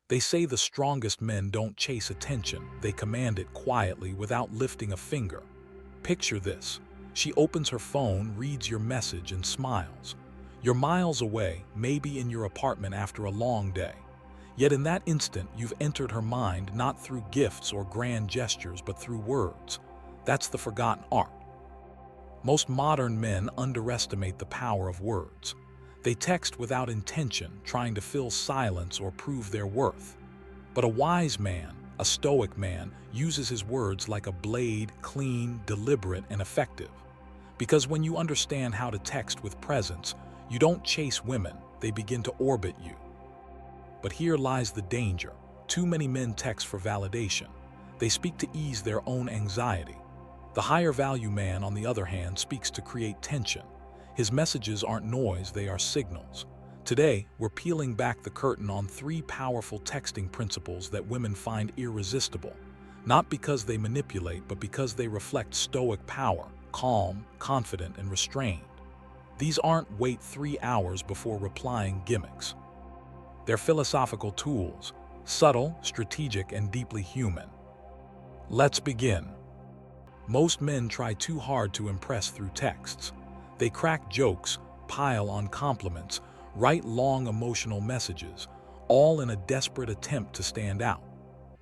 They say the strongest men don't chase attention, they command it quietly without lifting a finger. Picture this. She opens her phone, reads your message, and smiles. You're miles away, maybe in your apartment after a long day. Yet in that instant, you've entered her mind not through gifts or grand gestures, but through words. That's the forgotten art. Most modern men underestimate the power of words. They text without intention, trying to fill silence or prove their worth. But a wise man, a Stoic man, uses his words like a blade, clean, deliberate, and effective. Because when you understand how to text with presence, you don't chase women, they begin to orbit you. But here lies the danger. Too many men text for validation. They speak to ease their own anxiety. The higher value man, on the other hand, speaks to create tension. His messages aren't noise, they are signals. Today, we're peeling back the curtain on 3 powerful texting principles that women find irresistible. Not because they manipulate, but because they reflect Stoic power, calm, confident, and restrained. These aren't wait 3 hours before replying gimmicks. They're philosophical tools, subtle, strategic, and deeply human. Let's begin. Most men try too hard to impress through texts. They crack jokes, pile on compliments, write long emotional messages, all in a desperate attempt to stand out.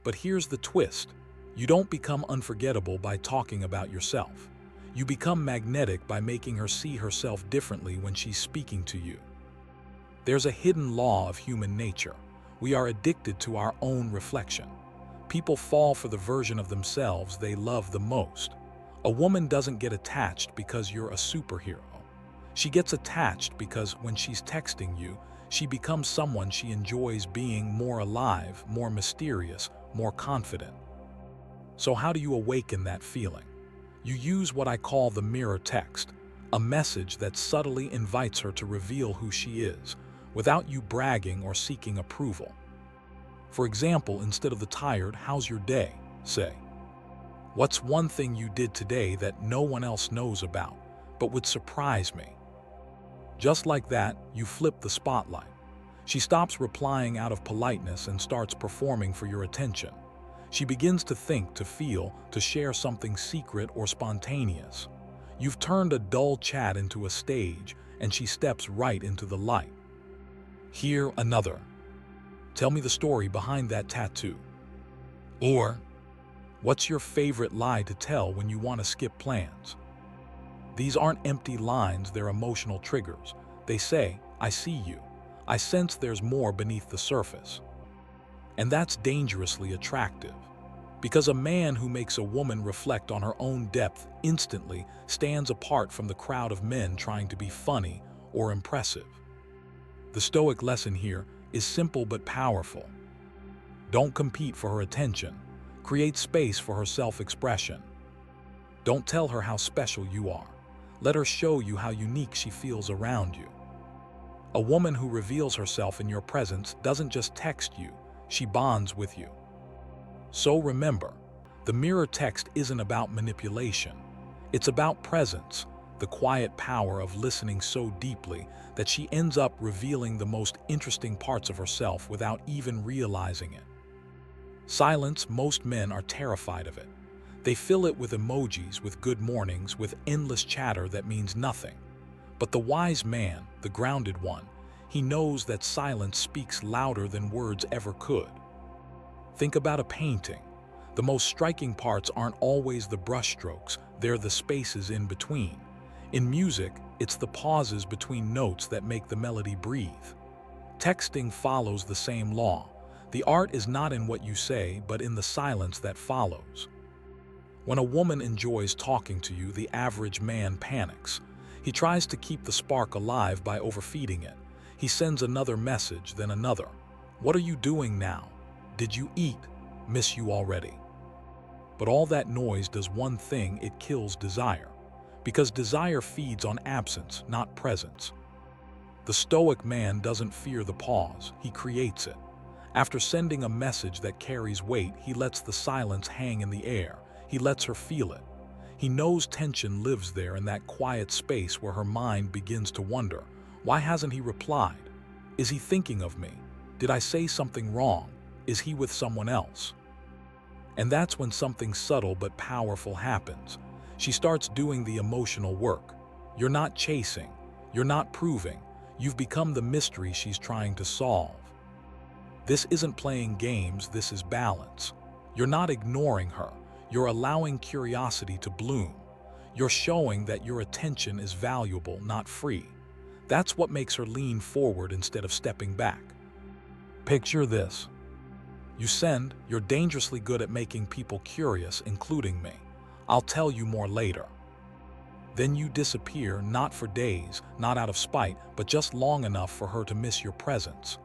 But here's the twist. You don't become unforgettable by talking about yourself. You become magnetic by making her see herself differently when she's speaking to you. There's a hidden law of human nature. We are addicted to our own reflection. People fall for the version of themselves they love the most. A woman doesn't get attached because you're a superhero. She gets attached because when she's texting you, she becomes someone she enjoys being, more alive, more mysterious, more confident. So how do you awaken that feeling? You use what I call the mirror text, a message that subtly invites her to reveal who she is, without you bragging or seeking approval. For example, instead of the tired, "How's your day?" say, "What's one thing you did today that no one else knows about, but would surprise me?" Just like that, you flip the spotlight. She stops replying out of politeness and starts performing for your attention. She begins to think, to feel, to share something secret or spontaneous. You've turned a dull chat into a stage, and she steps right into the light. Here another. "Tell me the story behind that tattoo." Or, "What's your favorite lie to tell when you want to skip plans?" These aren't empty lines, they're emotional triggers. They say, "I see you. I sense there's more beneath the surface." And that's dangerously attractive. Because a man who makes a woman reflect on her own depth instantly stands apart from the crowd of men trying to be funny or impressive. The Stoic lesson here is simple but powerful. Don't compete for her attention. Create space for her self-expression. Don't tell her how special you are. Let her show you how unique she feels around you. A woman who reveals herself in your presence doesn't just text you, she bonds with you. So remember, the mirror text isn't about manipulation. It's about presence, the quiet power of listening so deeply that she ends up revealing the most interesting parts of herself without even realizing it. Silence, most men are terrified of it. They fill it with emojis, with good mornings, with endless chatter that means nothing. But the wise man, the grounded one, he knows that silence speaks louder than words ever could. Think about a painting. The most striking parts aren't always the brushstrokes, they're the spaces in between. In music, it's the pauses between notes that make the melody breathe. Texting follows the same law. The art is not in what you say, but in the silence that follows. When a woman enjoys talking to you, the average man panics. He tries to keep the spark alive by overfeeding it. He sends another message, then another. "What are you doing now? Did you eat? Miss you already?" But all that noise does one thing: it kills desire. Because desire feeds on absence, not presence. The Stoic man doesn't fear the pause, he creates it. After sending a message that carries weight, he lets the silence hang in the air. He lets her feel it. He knows tension lives there, in that quiet space where her mind begins to wonder, why hasn't he replied? Is he thinking of me? Did I say something wrong? Is he with someone else? And that's when something subtle but powerful happens. She starts doing the emotional work. You're not chasing. You're not proving. You've become the mystery she's trying to solve. This isn't playing games, this is balance. You're not ignoring her. You're allowing curiosity to bloom. You're showing that your attention is valuable, not free. That's what makes her lean forward instead of stepping back. Picture this. You send, "You're dangerously good at making people curious, including me. I'll tell you more later." Then you disappear, not for days, not out of spite, but just long enough for her to miss your presence.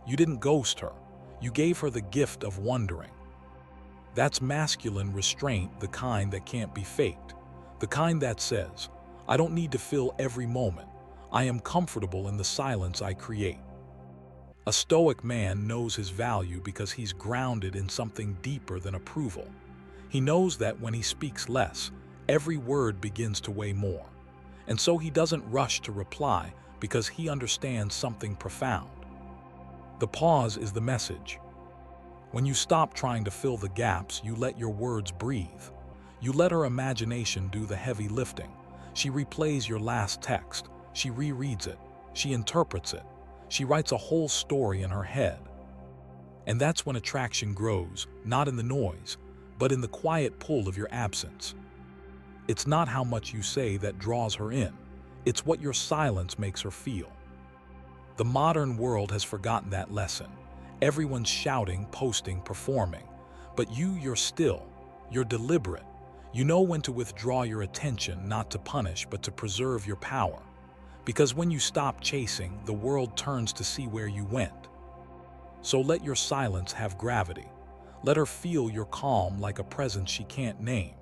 You didn't ghost her. You gave her the gift of wondering. That's masculine restraint, the kind that can't be faked. The kind that says, "I don't need to fill every moment. I am comfortable in the silence I create." A Stoic man knows his value because he's grounded in something deeper than approval. He knows that when he speaks less, every word begins to weigh more. And so he doesn't rush to reply because he understands something profound. The pause is the message. When you stop trying to fill the gaps, you let your words breathe. You let her imagination do the heavy lifting. She replays your last text. She rereads it. She interprets it. She writes a whole story in her head. And that's when attraction grows, not in the noise, but in the quiet pull of your absence. It's not how much you say that draws her in. It's what your silence makes her feel. The modern world has forgotten that lesson. Everyone's shouting, posting, performing. But you're still. You're deliberate. You know when to withdraw your attention, not to punish, but to preserve your power. Because when you stop chasing, the world turns to see where you went. So let your silence have gravity. Let her feel your calm like a presence she can't name.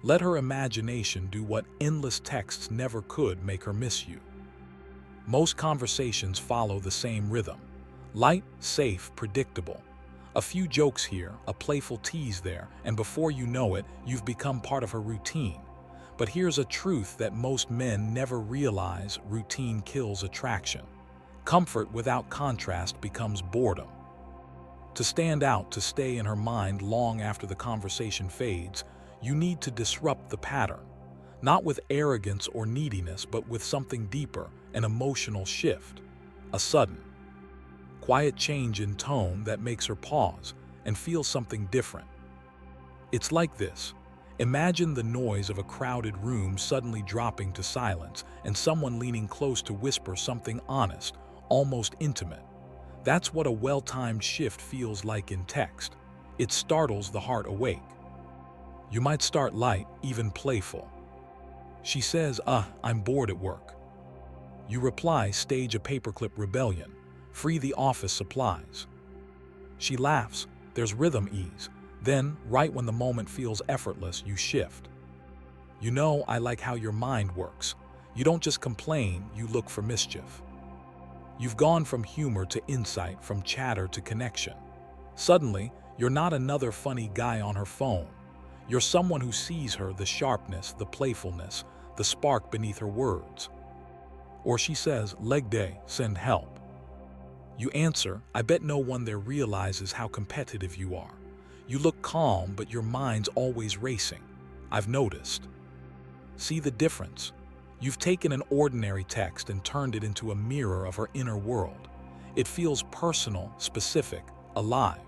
Let her imagination do what endless texts never could, make her miss you. Most conversations follow the same rhythm. Light, safe, predictable. A few jokes here, a playful tease there, and before you know it, you've become part of her routine. But here's a truth that most men never realize: routine kills attraction. Comfort without contrast becomes boredom. To stand out, to stay in her mind long after the conversation fades, you need to disrupt the pattern. Not with arrogance or neediness, but with something deeper, an emotional shift. A sudden, quiet change in tone that makes her pause and feel something different. It's like this. Imagine the noise of a crowded room suddenly dropping to silence and someone leaning close to whisper something honest, almost intimate. That's what a well-timed shift feels like in text. It startles the heart awake. You might start light, even playful. She says, "I'm bored at work." You reply, "Stage a paperclip rebellion. Free the office supplies." She laughs. There's rhythm ease. Then, right when the moment feels effortless, you shift. "You know, I like how your mind works. You don't just complain, you look for mischief." You've gone from humor to insight, from chatter to connection. Suddenly, you're not another funny guy on her phone. You're someone who sees her, the sharpness, the playfulness, the spark beneath her words. Or she says, "Leg day, send help." You answer, "I bet no one there realizes how competitive you are." You look calm, but your mind's always racing. "I've noticed." See the difference? You've taken an ordinary text and turned it into a mirror of her inner world. It feels personal, specific, alive.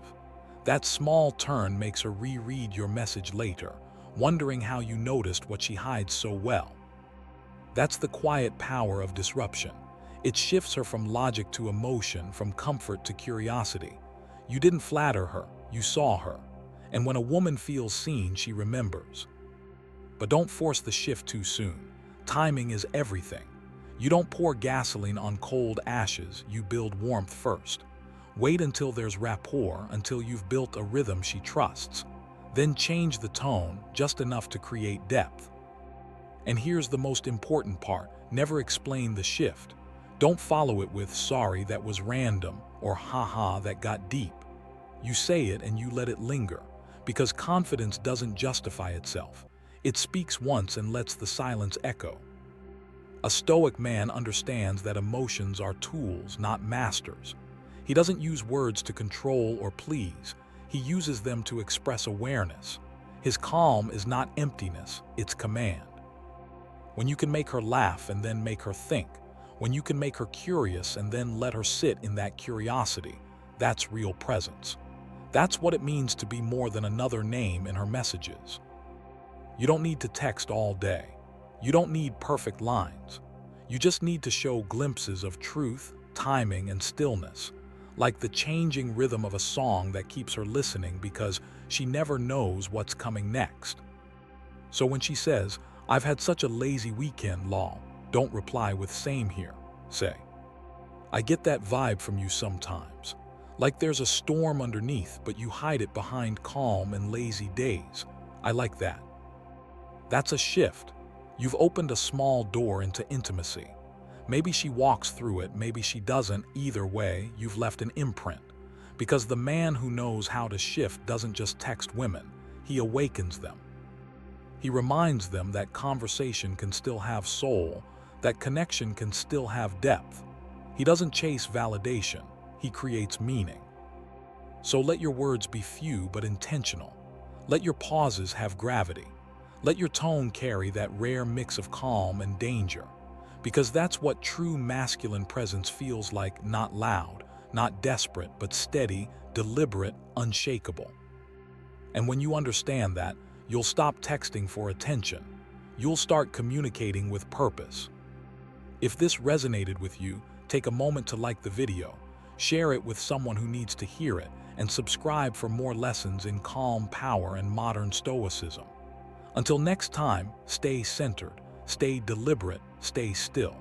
That small turn makes her reread your message later, wondering how you noticed what she hides so well. That's the quiet power of disruption. It shifts her from logic to emotion, from comfort to curiosity. You didn't flatter her, you saw her. And when a woman feels seen, she remembers. But don't force the shift too soon. Timing is everything. You don't pour gasoline on cold ashes, you build warmth first. Wait until there's rapport, until you've built a rhythm she trusts. Then change the tone, just enough to create depth. And here's the most important part: never explain the shift. Don't follow it with "sorry, that was random," or "haha, that got deep." You say it and you let it linger, because confidence doesn't justify itself. It speaks once and lets the silence echo. A Stoic man understands that emotions are tools, not masters. He doesn't use words to control or please. He uses them to express awareness. His calm is not emptiness, it's command. When you can make her laugh and then make her think, when you can make her curious and then let her sit in that curiosity, that's real presence. That's what it means to be more than another name in her messages. You don't need to text all day. You don't need perfect lines. You just need to show glimpses of truth, timing, and stillness, like the changing rhythm of a song that keeps her listening because she never knows what's coming next. So when she says, "I've had such a lazy weekend, lol," don't reply with "same here." Say, "I get that vibe from you sometimes. Like there's a storm underneath, but you hide it behind calm and lazy days. I like that." That's a shift. You've opened a small door into intimacy. Maybe she walks through it, maybe she doesn't. Either way, you've left an imprint. Because the man who knows how to shift doesn't just text women, he awakens them. He reminds them that conversation can still have soul, that connection can still have depth. He doesn't chase validation, he creates meaning. So let your words be few but intentional. Let your pauses have gravity. Let your tone carry that rare mix of calm and danger. Because that's what true masculine presence feels like, not loud, not desperate, but steady, deliberate, unshakable. And when you understand that, you'll stop texting for attention. You'll start communicating with purpose. If this resonated with you, take a moment to like the video, share it with someone who needs to hear it, and subscribe for more lessons in calm power and modern stoicism. Until next time, stay centered, stay deliberate, stay still.